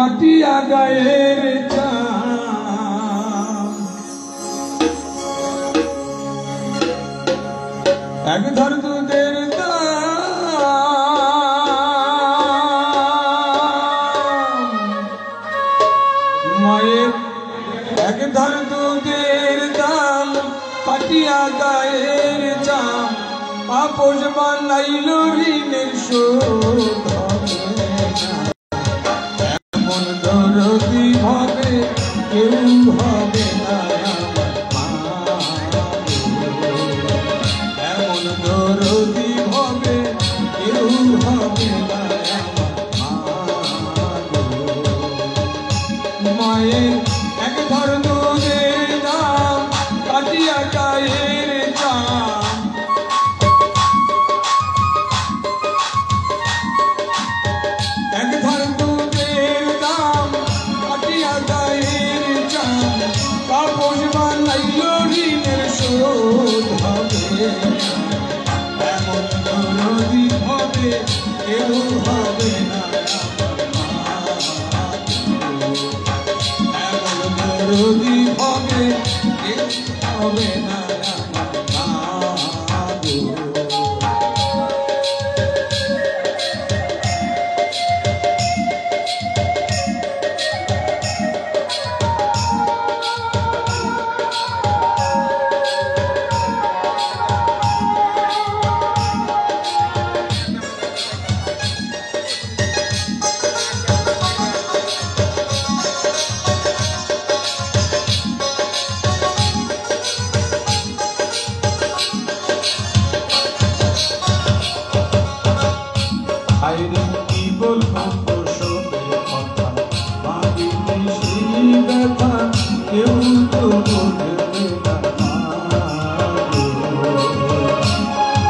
কাটিয়া গায়ের চাম এক ধর দুধের দাম মায়ের এক ধর দুধের দাম কাটিয়া গায়ের চাম আপোষ বানাইল ঋণের শোধ এমন দরদি হবে কেউ হবে না এমন দরদি হবে কেউ হবে না মায়ের এক ধর দুধের দাম কাটিয়া গায়ের চাম এক ধর দুধের দাম কাটিয়া গায়ের চাম আপোষ বানাইল ঋণের শোধ হবে এমন দরদি হবে কেউ হবে না এমন দরদি হবে কেউ হবে না আইরে কি বলবো প্রসবের কথা ভাবিনি সেই ব্যথা কেউ তো বুঝবে না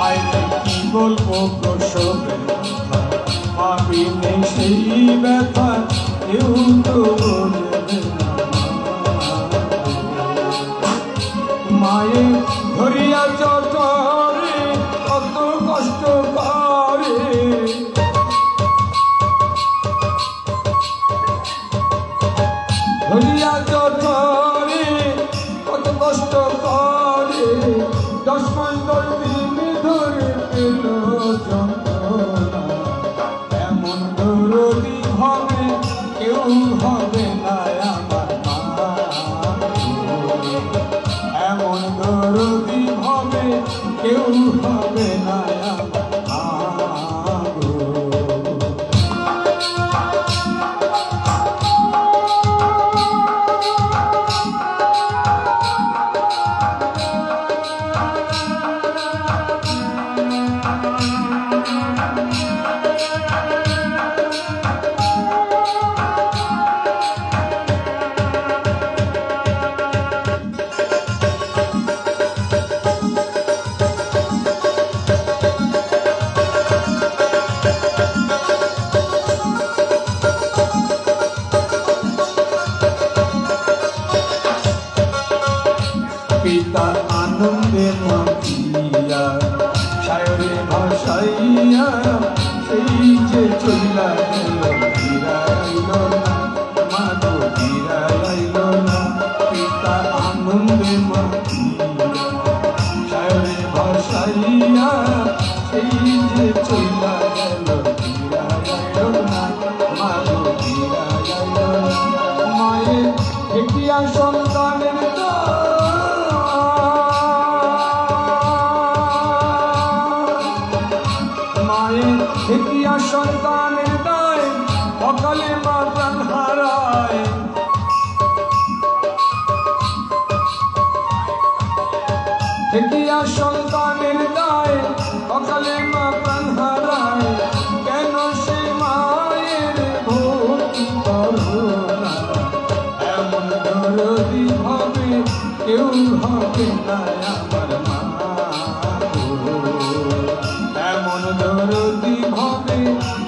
আইরে কি বলবো প্রসবের কথা ভাবিনি সেই ব্যথা কেউ তো বুঝবে না মায়ের ধরিয়া চটরে কত কষ্ট করে ধরিয়া চটরে কত কষ্ট করে 10 মাস 10 দিন ধরে পেল যন্ত্রণা এমন দরদি হবে কেউ হবে না আমার মা এমন দরদি হবে কেউ হবে না আমার মা পিতা আনন্দে মাতিয়া সায়রে ভাসাইয়া সেই যে চইলা গেল ফিরাইল না মাগো ফিরাইল না পিতা আনন্দে মাতিয়া সায়রে ভাসাইয়া সেই যে চইলা গেল ফিরাইল না মাগো ফিরাইল না মায়ের দেখিয়া সন্তানের মায়ের দেখিয়া সন্তানের দায় অকালে মা প্রাণ হারায় দেখিয়া সন্তানের দায় অকালে মা প্রাণ হারায় কেন সে মায়ের ভক্তি করো না এমন দরদি হবে কেউ হবে না আমার মা এমন দরদি হবে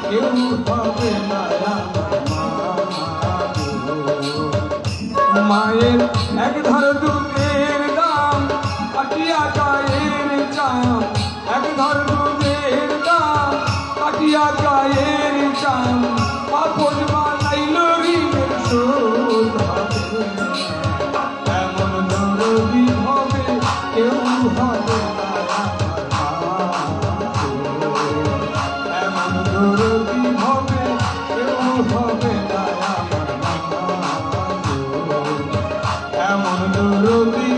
কেউ হবে না আমার মা মায়ের এক ধার দুধের দাম কাটিয়া গায়ের চাম এমন দরদি